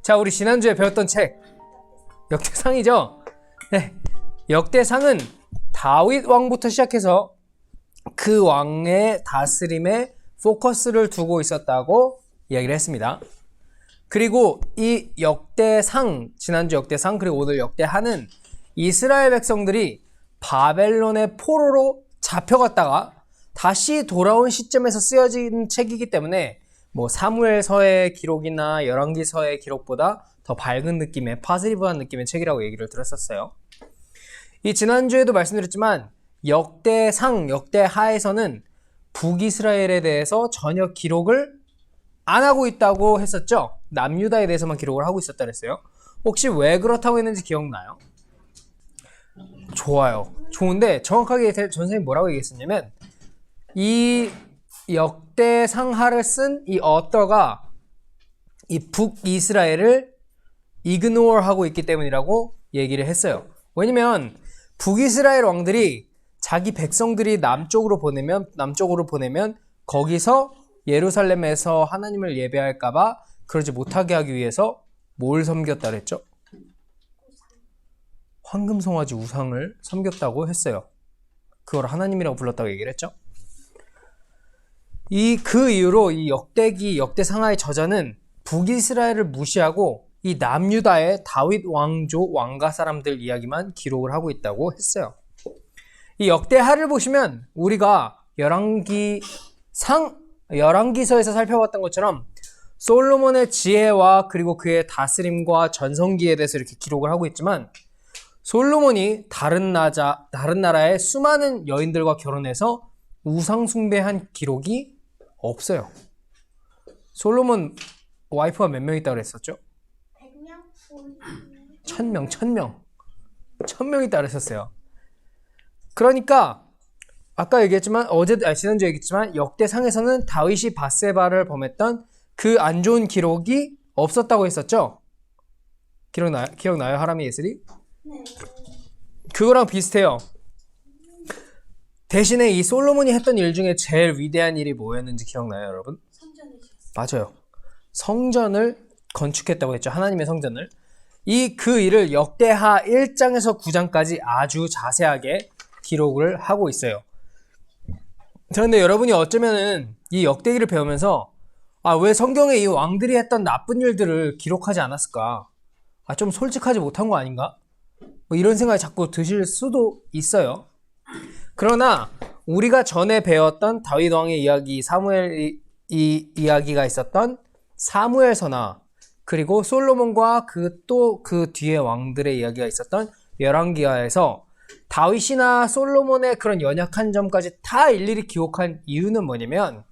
자, 우리 지난주에 배웠던 책 역대상이죠? 네, 역대상은 다윗 왕부터 시작해서 그 왕의 다스림에 포커스를 두고 있었다고 이야기를 했습니다. 그리고 이 역대상, 지난주 역대상 그리고 오늘 역대하는 이스라엘 백성들이 바벨론의 포로로 잡혀갔다가 다시 돌아온 시점에서 쓰여진 책이기 때문에 뭐 사무엘서의 기록이나 열왕기서의 기록보다 더 밝은 느낌의 파지티브한 느낌의 책이라고 얘기를 들었었어요. 이 지난주에도 말씀드렸지만 역대상, 역대하에서는 북이스라엘에 대해서 전혀 기록을 안 하고 있다고 했었죠. 남유다에 대해서만 기록을 하고 있었다 그랬어요. 혹시 왜 그렇다고 했는지 기억나요? 좋아요. 좋은데 정확하게 전 선생님이 뭐라고 얘기했었냐면 이 역대상하를 쓴 이 어떠가 이 북이스라엘을 이그노어 하고 있기 때문이라고 얘기를 했어요. 왜냐면 북이스라엘 왕들이 자기 백성들이 남쪽으로 보내면 거기서 예루살렘에서 하나님을 예배할까봐 그러지 못하게 하기 위해서 뭘 섬겼다 그랬죠? 황금송아지 우상을 섬겼다고 했어요. 그걸 하나님이라고 불렀다고 얘기를 했죠. 그 이후로 이 역대상하의 저자는 북이스라엘을 무시하고 이 남유다의 다윗 왕조 왕가 사람들 이야기만 기록을 하고 있다고 했어요. 이 역대하를 보시면 우리가 열왕기서에서 살펴봤던 것처럼 솔로몬의 지혜와 그리고 그의 다스림과 전성기에 대해서 이렇게 기록을 하고 있지만 솔로몬이 다른 나라의 수많은 여인들과 결혼해서 우상 숭배한 기록이 없어요. 솔로몬 와이프가 몇 명 있다고 그랬었죠? 1,000명. 1,000명 있다고 그랬었어요. 그러니까 아까 얘기했지만 지난주에 얘기했지만 역대상에서는 다윗이 밧세바를 범했던 그 안 좋은 기록이 없었다고 했었죠? 기억나요? 하람이 예슬이? 네. 그거랑 비슷해요. 대신에 이 솔로몬이 했던 일 중에 제일 위대한 일이 뭐였는지 기억나요, 여러분? 맞아요. 성전을 건축했다고 했죠. 하나님의 성전을. 그 일을 역대하 1장에서 9장까지 아주 자세하게 기록을 하고 있어요. 그런데 여러분이 어쩌면은 이 역대기를 배우면서 왜 성경에 이 왕들이 했던 나쁜 일들을 기록하지 않았을까? 좀 솔직하지 못한 거 아닌가? 뭐 이런 생각이 자꾸 드실 수도 있어요. 그러나 우리가 전에 배웠던 다윗 왕의 이야기, 사무엘 이야기가 있었던 사무엘서나 그리고 솔로몬과 그 뒤에 왕들의 이야기가 있었던 열왕기하에서 다윗이나 솔로몬의 그런 연약한 점까지 다 일일이 기록한 이유는 뭐냐면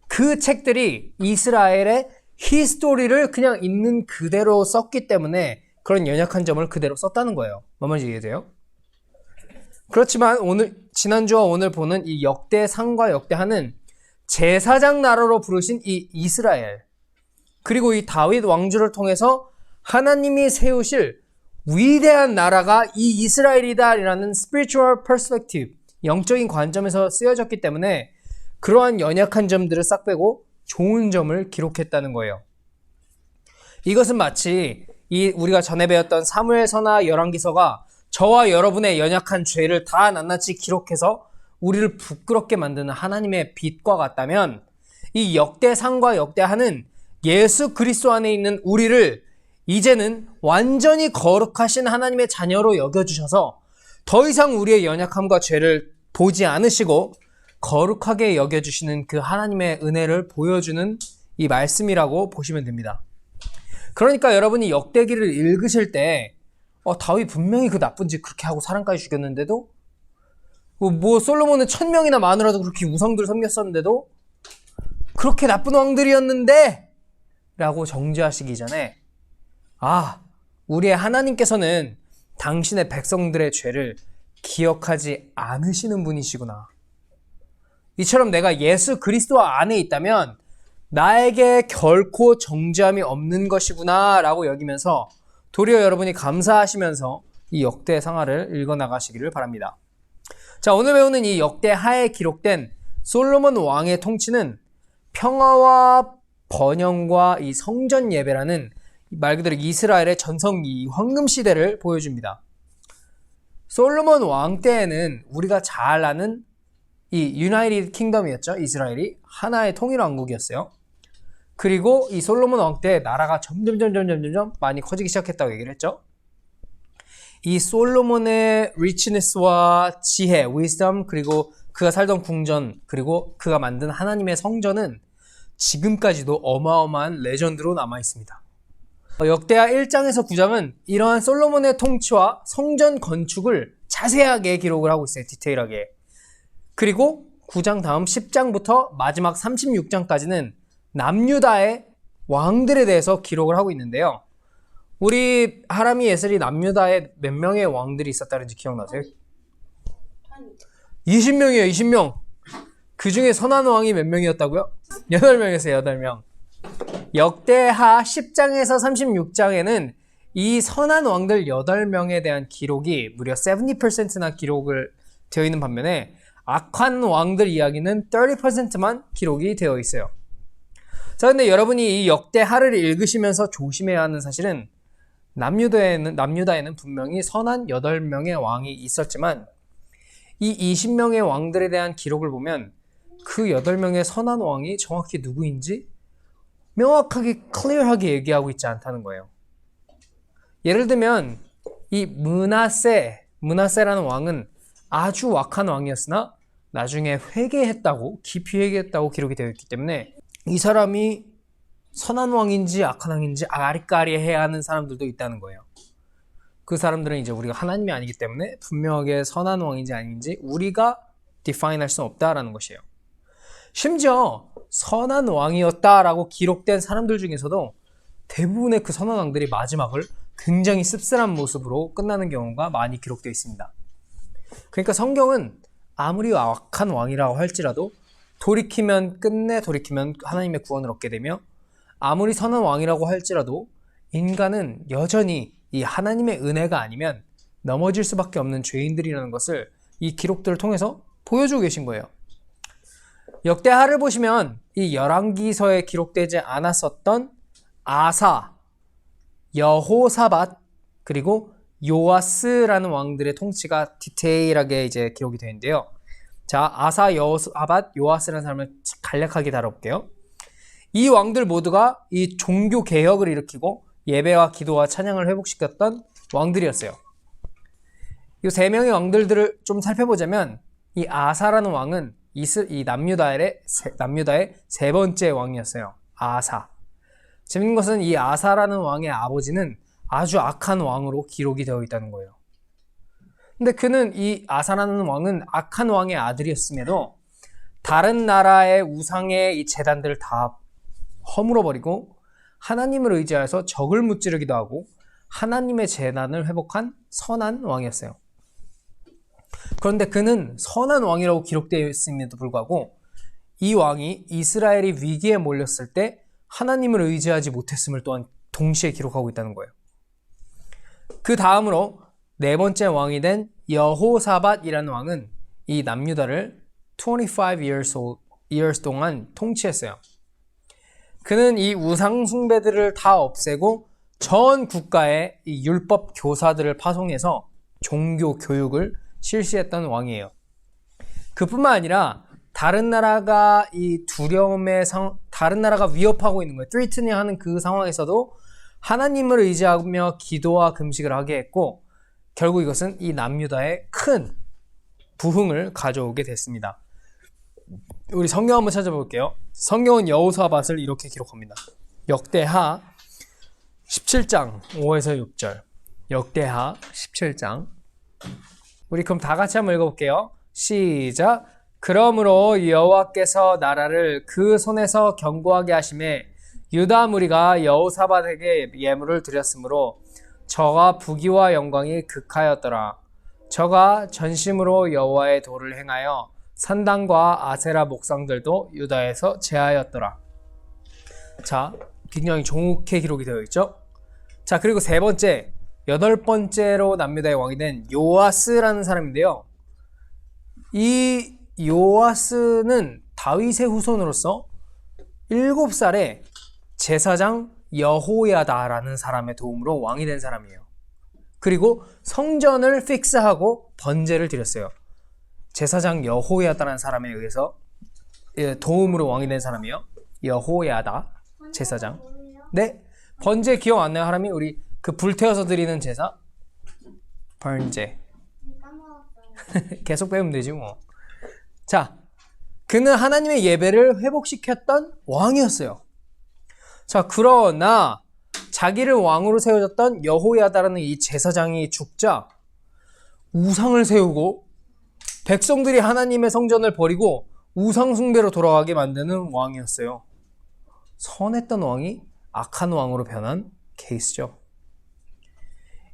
그 책들이 이스라엘의 히스토리를 그냥 있는 그대로 썼기 때문에 그런 연약한 점을 그대로 썼다는 거예요. 뭔 말인지 이해돼요? 그렇지만 지난주와 오늘 보는 이 역대상과 역대하는 제사장 나라로 부르신 이 이스라엘 그리고 이 다윗 왕조를 통해서 하나님이 세우실 위대한 나라가 이 이스라엘이다라는 spiritual perspective, 영적인 관점에서 쓰여졌기 때문에 그러한 연약한 점들을 싹 빼고 좋은 점을 기록했다는 거예요. 이것은 마치 우리가 전에 배웠던 사무엘서나 열왕기서가 저와 여러분의 연약한 죄를 다 낱낱이 기록해서 우리를 부끄럽게 만드는 하나님의 빛과 같다면 이 역대상과 역대하는 예수 그리스도 안에 있는 우리를 이제는 완전히 거룩하신 하나님의 자녀로 여겨주셔서 더 이상 우리의 연약함과 죄를 보지 않으시고 거룩하게 여겨주시는 그 하나님의 은혜를 보여주는 이 말씀이라고 보시면 됩니다. 그러니까 여러분이 역대기를 읽으실 때 다윗 분명히 그 나쁜 짓 그렇게 하고 사람까지 죽였는데도 솔로몬은 1,000명이나 마누라도 그렇게 우상들을 섬겼었는데도 그렇게 나쁜 왕들이었는데 라고 정죄하시기 전에 우리의 하나님께서는 당신의 백성들의 죄를 기억하지 않으시는 분이시구나. 이처럼 내가 예수 그리스도 안에 있다면 나에게 결코 정죄함이 없는 것이구나 라고 여기면서 도리어 여러분이 감사하시면서 이 역대상하를 읽어나가시기를 바랍니다. 자, 오늘 배우는 이 역대하에 기록된 솔로몬 왕의 통치는 평화와 번영과 이 성전 예배라는 말 그대로 이스라엘의 전성기 황금 시대를 보여줍니다. 솔로몬 왕 때에는 우리가 잘 아는 이 유나이티드 킹덤이었죠. 이스라엘이 하나의 통일 왕국이었어요. 그리고 이 솔로몬 왕 때 나라가 점점 많이 커지기 시작했다고 얘기를 했죠. 이 솔로몬의 리치니스와 지혜, wisdom, 그리고 그가 살던 궁전, 그리고 그가 만든 하나님의 성전은 지금까지도 어마어마한 레전드로 남아 있습니다. 역대하 1장에서 9장은 이러한 솔로몬의 통치와 성전 건축을 자세하게 기록을 하고 있어요. 디테일하게. 그리고 9장 다음 10장부터 마지막 36장까지는 남유다의 왕들에 대해서 기록을 하고 있는데요. 우리 하람이 예슬이 남유다에 몇 명의 왕들이 있었다는지 기억나세요? 20명이에요. 20명. 그 중에 선한 왕이 몇 명이었다고요? 8명이었어요. 8명. 역대하 10장에서 36장에는 이 선한 왕들 8명에 대한 기록이 무려 70%나 기록을 되어 있는 반면에 악한 왕들 이야기는 30%만 기록이 되어 있어요. 자, 근데 여러분이 이 역대하를 읽으시면서 조심해야 하는 사실은 남유다에는 분명히 선한 8명의 왕이 있었지만 이 20명의 왕들에 대한 기록을 보면 그 8명의 선한 왕이 정확히 누구인지 명확하게 클리어하게 얘기하고 있지 않다는 거예요. 예를 들면 이 므낫세라는 왕은 아주 악한 왕이었으나 나중에 깊이 회개했다고 기록이 되어 있기 때문에 이 사람이 선한 왕인지 악한 왕인지 아리까리해야 하는 사람들도 있다는 거예요. 그 사람들은 이제 우리가 하나님이 아니기 때문에 분명하게 선한 왕인지 아닌지 우리가 define 할 수는 없다라는 것이에요. 심지어 선한 왕이었다라고 기록된 사람들 중에서도 대부분의 그 선한 왕들이 마지막을 굉장히 씁쓸한 모습으로 끝나는 경우가 많이 기록되어 있습니다. 그러니까 성경은 아무리 악한 왕이라고 할지라도 끝내 돌이키면 하나님의 구원을 얻게 되며 아무리 선한 왕이라고 할지라도 인간은 여전히 이 하나님의 은혜가 아니면 넘어질 수밖에 없는 죄인들이라는 것을 이 기록들을 통해서 보여주고 계신 거예요. 역대하를 보시면 이 열왕기서에 기록되지 않았었던 아사, 여호사밧, 그리고 요아스라는 왕들의 통치가 디테일하게 이제 기록이 되어 있는데요. 자, 아사, 여호사밧, 요아스라는 사람을 간략하게 다뤄볼게요. 이 왕들 모두가 이 종교 개혁을 일으키고 예배와 기도와 찬양을 회복시켰던 왕들이었어요. 이 세 명의 왕들들을 좀 살펴보자면 이 아사라는 왕은 이 남유다의 세 번째 왕이었어요. 아사. 재밌는 것은 이 아사라는 왕의 아버지는 아주 악한 왕으로 기록이 되어 있다는 거예요. 근데 이 아사라는 왕은 악한 왕의 아들이었음에도 다른 나라의 우상의 이 제단들을 다 허물어버리고 하나님을 의지하여서 적을 무찌르기도 하고 하나님의 제단을 회복한 선한 왕이었어요. 그런데 그는 선한 왕이라고 기록되어 있음에도 불구하고 이 왕이 이스라엘이 위기에 몰렸을 때 하나님을 의지하지 못했음을 또한 동시에 기록하고 있다는 거예요. 그 다음으로 네 번째 왕이 된 여호사밧이라는 왕은 이 남유다를 25 years 동안 통치했어요. 그는 이 우상 숭배들을 다 없애고 전 국가에 이 율법 교사들을 파송해서 종교 교육을 실시했던 왕이에요. 그뿐만 아니라 다른 나라가 다른 나라가 위협하고 있는 거예요. threatening 하는 그 상황에서도 하나님을 의지하며 기도와 금식을 하게 했고 결국 이것은 이 남유다에 큰 부흥을 가져오게 됐습니다. 우리 성경 한번 찾아볼게요. 성경은 여호사밧을 이렇게 기록합니다. 역대하 17장 5에서 6절. 역대하 17장. 우리 그럼 다 같이 한번 읽어볼게요. 시작. 그러므로 여호와께서 나라를 그 손에서 견고하게 하심에 유다 무리가 여호사밧에게 예물을 드렸으므로 저가 부귀와 영광이 극하였더라. 저가 전심으로 여호와의 도를 행하여 산당과 아세라 목상들도 유다에서 제하였더라. 자, 굉장히 좋게 기록이 되어 있죠. 자, 그리고 세 번째, 8번째로 남유다의 왕이 된 요아스라는 사람인데요. 이 요아스는 다윗의 후손으로서 7살에 제사장 여호야다라는 사람의 도움으로 왕이 된 사람이에요. 그리고 성전을 픽스하고 번제를 드렸어요. 제사장 여호야다라는 사람에 의해서 도움으로 왕이 된 사람이요. 여호야다 제사장. 네, 번제 기억 안 나요, 하람이? 우리 그 불태워서 드리는 제사? 번제. 계속 배우면 되지 뭐. 자, 그는 하나님의 예배를 회복시켰던 왕이었어요. 자, 그러나 자기를 왕으로 세워졌던 여호야다라는 이 제사장이 죽자 우상을 세우고 백성들이 하나님의 성전을 버리고 우상 숭배로 돌아가게 만드는 왕이었어요. 선했던 왕이 악한 왕으로 변한 케이스죠.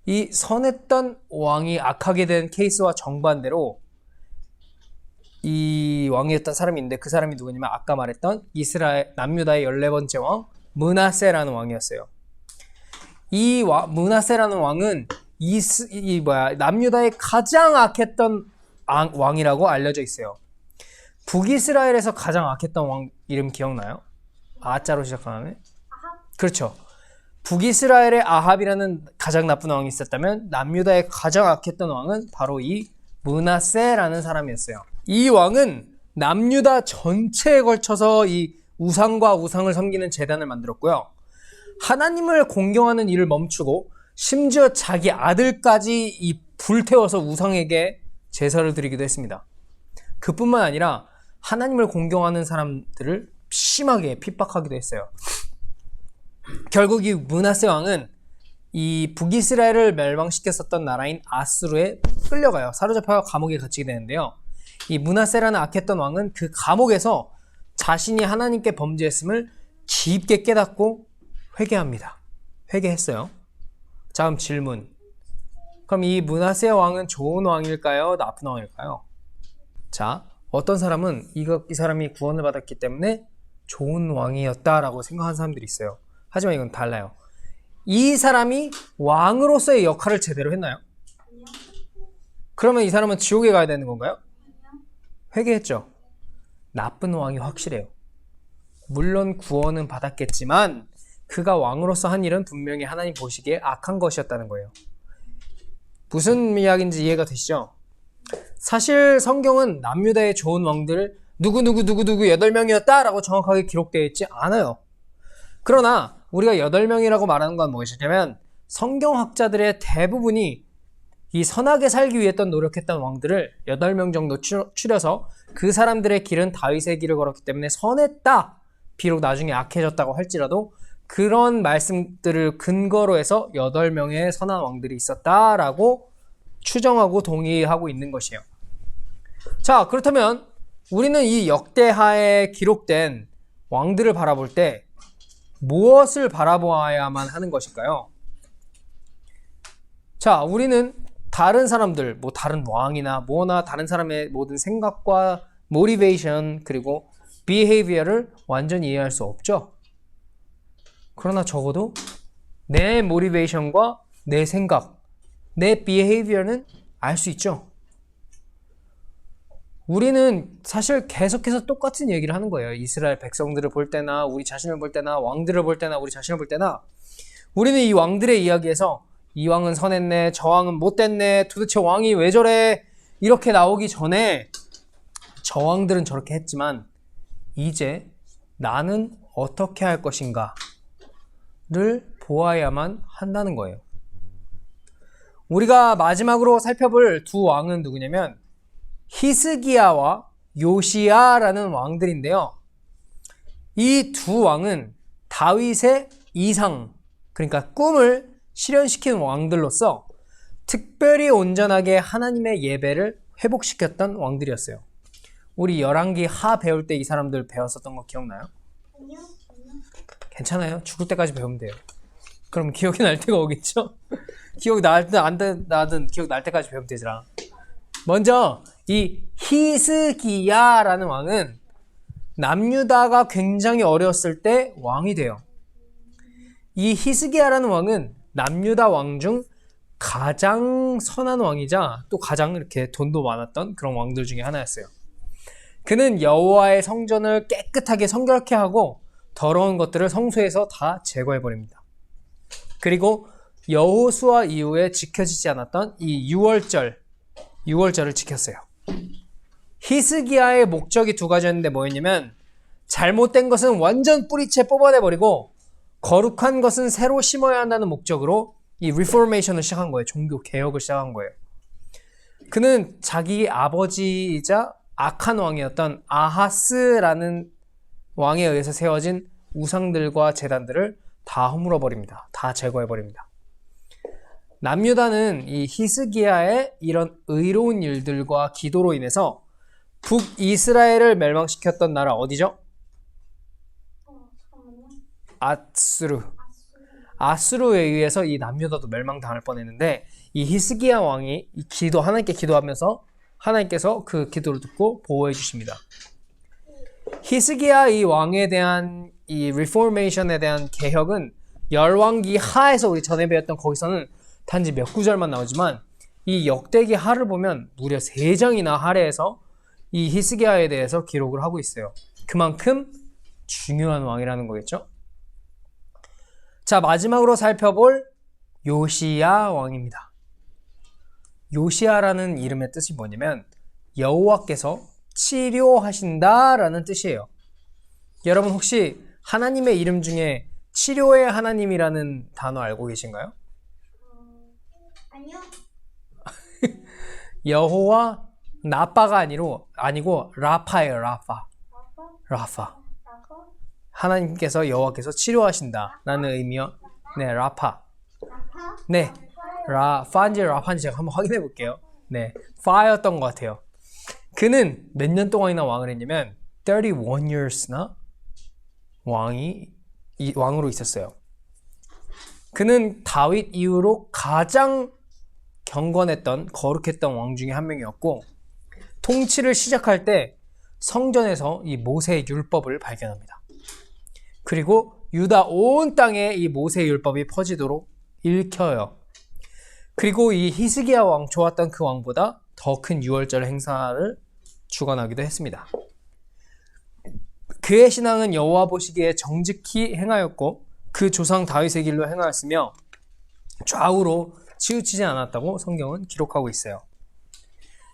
이 선했던 왕이 악하게 된 케이스와 정반대로 이 왕이었던 사람이 있는데 그 사람이 누구냐면 아까 말했던 이스라엘 남유다의 14번째 왕 므낫세라는 왕이었어요. 이 므낫세라는 왕은 남유다의 가장 악했던 왕이라고 알려져 있어요. 북이스라엘에서 가장 악했던 왕 이름 기억나요? 아자로 시작하는? 그렇죠. 북이스라엘의 아합이라는 가장 나쁜 왕이 있었다면 남유다의 가장 악했던 왕은 바로 이 므낫세라는 사람이었어요. 이 왕은 남유다 전체에 걸쳐서 이 우상과 우상을 섬기는 제단을 만들었고요. 하나님을 공경하는 일을 멈추고 심지어 자기 아들까지 이 불태워서 우상에게 제사를 드리기도 했습니다. 그뿐만 아니라 하나님을 공경하는 사람들을 심하게 핍박하기도 했어요. 결국 이 므낫세 왕은 이 북이스라엘을 멸망시켰었던 나라인 아수르에 끌려가요. 사로잡혀 감옥에 갇히게 되는데요. 이 므낫세라는 악했던 왕은 그 감옥에서 자신이 하나님께 범죄했음을 깊게 깨닫고 회개합니다. 회개했어요. 다음 질문. 그럼 이 므낫세 왕은 좋은 왕일까요? 나쁜 왕일까요? 자, 어떤 사람은 이 사람이 구원을 받았기 때문에 좋은 왕이었다라고 생각하는 사람들이 있어요. 하지만 이건 달라요. 이 사람이 왕으로서의 역할을 제대로 했나요? 그러면 이 사람은 지옥에 가야 되는 건가요? 회개했죠. 나쁜 왕이 확실해요. 물론 구원은 받았겠지만 그가 왕으로서 한 일은 분명히 하나님 보시기에 악한 것이었다는 거예요. 무슨 이야기인지 이해가 되시죠? 사실 성경은 남유다의 좋은 왕들 누구 8명이었다 라고 정확하게 기록되어 있지 않아요. 그러나 우리가 8명이라고 말하는 건 무엇이냐면 성경학자들의 대부분이 이 선하게 살기 위해 노력했던 왕들을 8명 정도 추려서 그 사람들의 길은 다윗의 길을 걸었기 때문에 선했다. 비록 나중에 악해졌다고 할지라도 그런 말씀들을 근거로 해서 8명의 선한 왕들이 있었다라고 추정하고 동의하고 있는 것이에요. 자, 그렇다면 우리는 이 역대하에 기록된 왕들을 바라볼 때 무엇을 바라보아야만 하는 것일까요? 자, 우리는 다른 사람들, 다른 왕이나 뭐나 다른 사람의 모든 생각과 모티베이션 그리고 behavior를 완전히 이해할 수 없죠. 그러나 적어도 내 모티베이션과 내 생각, 내 behavior는 알 수 있죠. 우리는 사실 계속해서 똑같은 얘기를 하는 거예요. 이스라엘 백성들을 볼 때나 우리 자신을 볼 때나 왕들을 볼 때나 우리 자신을 볼 때나 우리는 이 왕들의 이야기에서 이 왕은 선했네, 저 왕은 못됐네, 도대체 왕이 왜 저래 이렇게 나오기 전에 저 왕들은 저렇게 했지만 이제 나는 어떻게 할 것인가를 보아야만 한다는 거예요. 우리가 마지막으로 살펴볼 두 왕은 누구냐면 히스기야와 요시야라는 왕들인데요. 이 두 왕은 다윗의 이상, 그러니까 꿈을 실현시킨 왕들로서 특별히 온전하게 하나님의 예배를 회복시켰던 왕들이었어요. 우리 열왕기 하 배울 때 이 사람들 배웠었던 거 기억나요? 아니요. 괜찮아요. 죽을 때까지 배우면 돼요. 그럼 기억이 날 때가 오겠죠? 기억 나든 안 나든 기억 날 때까지 배우면 되더라. 먼저 이 히스기야라는 왕은 남유다가 굉장히 어려웠을 때 왕이 돼요. 이 히스기야라는 왕은 남유다 왕 중 가장 선한 왕이자 또 가장 이렇게 돈도 많았던 그런 왕들 중에 하나였어요. 그는 여호와의 성전을 깨끗하게 성결케 하고 더러운 것들을 성소에서 다 제거해버립니다. 그리고 여호수아 이후에 지켜지지 않았던 이 6월절을 지켰어요. 히스기야의 목적이 두 가지였는데 뭐였냐면 잘못된 것은 완전 뿌리채 뽑아내버리고 거룩한 것은 새로 심어야 한다는 목적으로 이 리포메이션을 시작한 거예요. 종교 개혁을 시작한 거예요. 그는 자기 아버지이자 악한 왕이었던 아하스라는 왕에 의해서 세워진 우상들과 제단들을 다 허물어버립니다. 다 제거해버립니다. 남유다는 이 히스기야의 이런 의로운 일들과 기도로 인해서 북이스라엘을 멸망시켰던 나라 어디죠? 아수르에 의해서 이 남유다도 멸망당할 뻔했는데 이 히스기야 왕이 하나님께 기도하면서 하나님께서 그 기도를 듣고 보호해 주십니다. 히스기야 이 왕에 대한 이 리포메이션에 대한 개혁은 열왕기 하에서 우리 전에 배웠던 거기서는 단지 몇 구절만 나오지만 이 역대기 하를 보면 무려 3장이나 할애해서 이 히스기야에 대해서 기록을 하고 있어요. 그만큼 중요한 왕이라는 거겠죠. 자, 마지막으로 살펴볼 요시야 왕입니다. 요시야라는 이름의 뜻이 뭐냐면 여호와께서 치료하신다라는 뜻이에요. 여러분 혹시 하나님의 이름 중에 치료의 하나님이라는 단어 알고 계신가요? 아니요. 여호와 나빠가 아니고 라파예요. 라파. 하나님께서 여호와께서 치료하신다라는 의미요. 네, 라파. 네, 라파인지 제가 한번 확인해 볼게요. 네, 파였던 것 같아요. 그는 몇 년 동안이나 왕을 했냐면 31 years나 왕으로 있었어요. 그는 다윗 이후로 가장 경건했던 거룩했던 왕 중에 한 명이었고 통치를 시작할 때 성전에서 이 모세의 율법을 발견합니다. 그리고 유다 온 땅에 이 모세의 율법이 퍼지도록 읽혀요. 그리고 이 히스기야 왕 좋았던 그 왕보다 더 큰 유월절 행사를 주관하기도 했습니다. 그의 신앙은 여호와 보시기에 정직히 행하였고 그 조상 다윗의 길로 행하였으며 좌우로 치우치지 않았다고 성경은 기록하고 있어요.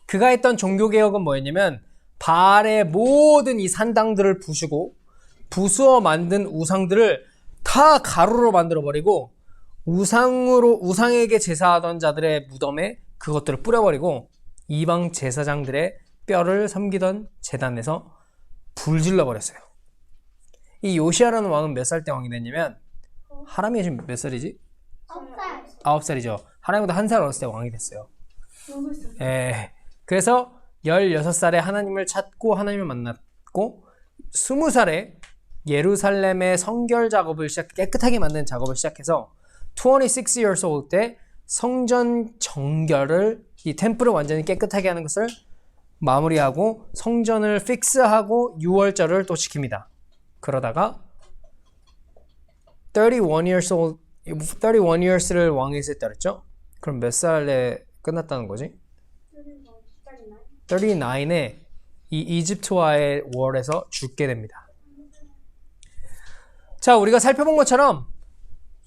그가 했던 종교개혁은 뭐였냐면 바알의 모든 이 산당들을 부수고 부수어 만든 우상들을 다 가루로 만들어버리고 우상에게 제사하던 자들의 무덤에 그것들을 뿌려버리고 이방 제사장들의 뼈를 섬기던 제단에서 불질러버렸어요. 이 요시야라는 왕은 몇 살 때 왕이 됐냐면 하람이 지금 몇 살이지? 9살이죠. 하람이보다 1살 어렸을 때 왕이 됐어요. 그래서 16살에 하나님을 찾고 하나님을 만났고 20살에 예루살렘의 성결 작업을 깨끗하게 만드는 작업을 시작해서 26 years old 때 성전 정결을 이 템플을 완전히 깨끗하게 하는 것을 마무리하고 성전을 픽스하고 6월절을 또 지킵니다. 그러다가 31 years를 왕이 있을 때 그랬죠? 그럼 몇 살에 끝났다는 거지? 39에 이 이집트와의 월에서 죽게 됩니다. 자, 우리가 살펴본 것처럼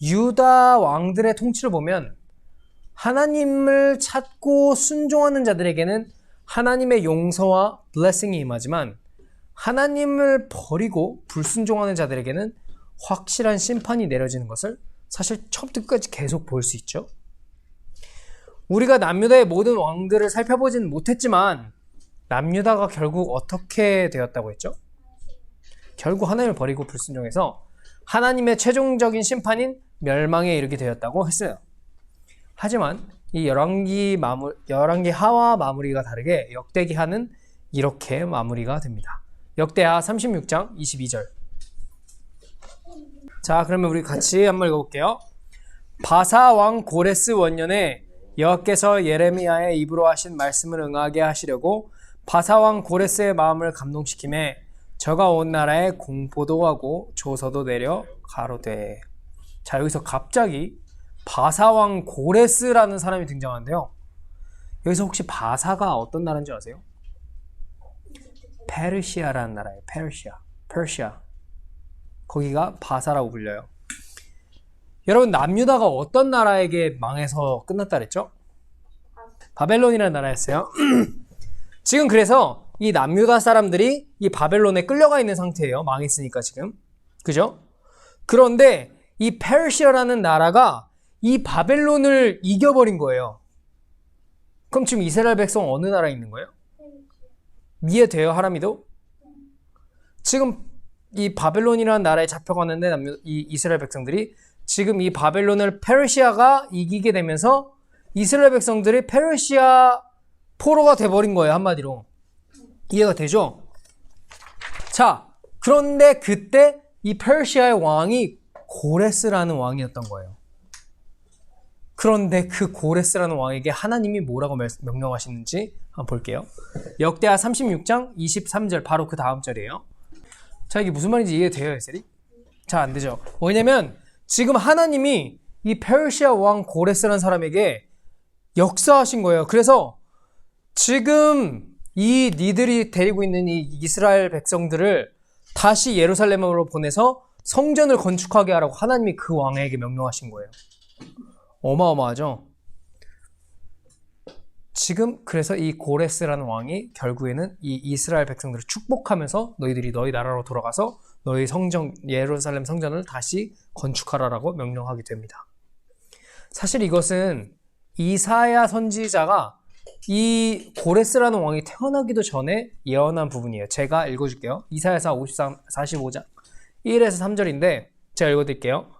유다 왕들의 통치를 보면 하나님을 찾고 순종하는 자들에게는 하나님의 용서와 블레싱이 임하지만 하나님을 버리고 불순종하는 자들에게는 확실한 심판이 내려지는 것을 사실 처음부터 끝까지 계속 볼 수 있죠. 우리가 남유다의 모든 왕들을 살펴보지는 못했지만 남유다가 결국 어떻게 되었다고 했죠? 결국 하나님을 버리고 불순종해서 하나님의 최종적인 심판인 멸망에 이르게 되었다고 했어요. 하지만 이 열왕기 하와 마무리가 다르게 역대기 하는 이렇게 마무리가 됩니다. 역대하 36장 22절. 자, 그러면 우리 같이 한번 읽어볼게요. 바사 왕 고레스 원년에 여호와께서 예레미야의 입으로 하신 말씀을 응하게 하시려고 바사 왕 고레스의 마음을 감동시키매 저가 온 나라에 공포도 하고 조서도 내려 가로되. 자, 여기서 갑자기 바사 왕 고레스라는 사람이 등장하는데요. 여기서 혹시 바사가 어떤 나라인지 아세요? 페르시아라는 나라예요. 페르시아. 거기가 바사라고 불려요. 여러분, 남유다가 어떤 나라에게 망해서 끝났다 그랬죠? 바벨론이라는 나라였어요. 지금 그래서 이 남유다 사람들이 이 바벨론에 끌려가 있는 상태예요. 망했으니까 지금. 그죠? 그런데 이 페르시아라는 나라가 이 바벨론을 이겨버린 거예요. 그럼 지금 이스라엘 백성 어느 나라에 있는 거예요? 이해돼요, 하람이도? 지금 이 바벨론이라는 나라에 잡혀가는데 이 이스라엘 백성들이 지금 이 바벨론을 페르시아가 이기게 되면서 이스라엘 백성들이 페르시아 포로가 돼버린 거예요, 한마디로. 이해가 되죠? 자, 그런데 그때 이 페르시아의 왕이 고레스라는 왕이었던 거예요. 그런데 그 고레스라는 왕에게 하나님이 뭐라고 명령하시는지 한번 볼게요. 역대하 36장 23절, 바로 그 다음 절이에요. 자, 이게 무슨 말인지 이해돼요, 에셀이? 잘 안 되죠. 왜냐면 지금 하나님이 이 페르시아 왕 고레스라는 사람에게 역사하신 거예요. 그래서 지금 이 니들이 데리고 있는 이 이스라엘 백성들을 다시 예루살렘으로 보내서 성전을 건축하게 하라고 하나님이 그 왕에게 명령하신 거예요. 어마어마하죠? 지금 그래서 이 고레스라는 왕이 결국에는 이 이스라엘 백성들을 축복하면서 너희들이 너희 나라로 돌아가서 너희 성전, 예루살렘 성전을 다시 건축하라라고 명령하게 됩니다. 사실 이것은 이사야 선지자가 이 고레스라는 왕이 태어나기도 전에 예언한 부분이에요. 제가 읽어줄게요. 이사야서 45장 1에서 3절인데 제가 읽어드릴게요.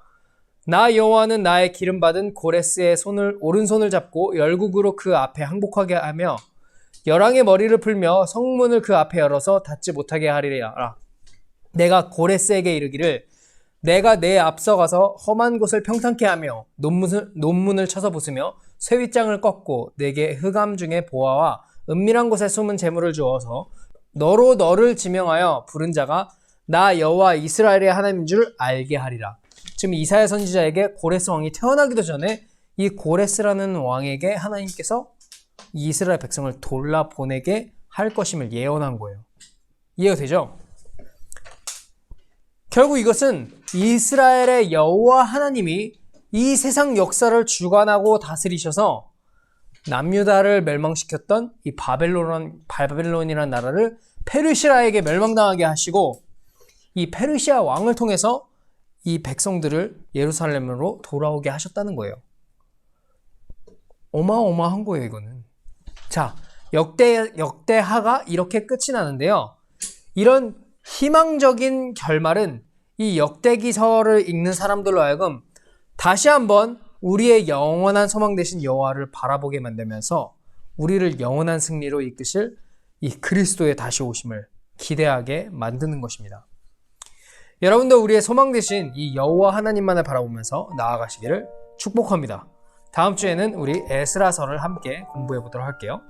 나 여호와는 나의 기름받은 고레스의 오른손을 잡고 열국으로 그 앞에 항복하게 하며 열왕의 머리를 풀며 성문을 그 앞에 열어서 닫지 못하게 하리라. 내가 고레스에게 이르기를 내가 내 앞서가서 험한 곳을 평탄케 하며 논문을 쳐서 부수며 쇠윗장을 꺾고 내게 흑암 중에 보화와 은밀한 곳에 숨은 재물을 주어서 너로 너를 지명하여 부른 자가 나 여호와 이스라엘의 하나님인 줄 알게 하리라. 지금 이사야 선지자에게 고레스 왕이 태어나기도 전에 이 고레스라는 왕에게 하나님께서 이스라엘 백성을 돌아보내게 할 것임을 예언한 거예요. 이해가 되죠? 결국 이것은 이스라엘의 여호와 하나님이 이 세상 역사를 주관하고 다스리셔서 남유다를 멸망시켰던 이 바벨론이라는 나라를 페르시아에게 멸망당하게 하시고 이 페르시아 왕을 통해서 이 백성들을 예루살렘으로 돌아오게 하셨다는 거예요. 어마어마한 거예요, 이거는. 자, 역대하가 이렇게 끝이 나는데요. 이런 희망적인 결말은 이 역대기서를 읽는 사람들로 하여금 다시 한번 우리의 영원한 소망 되신 여호와를 바라보게 만들면서 우리를 영원한 승리로 이끄실 이 그리스도의 다시 오심을 기대하게 만드는 것입니다. 여러분도 우리의 소망 되신 이 여호와 하나님만을 바라보면서 나아가시기를 축복합니다. 다음 주에는 우리 에스라서를 함께 공부해 보도록 할게요.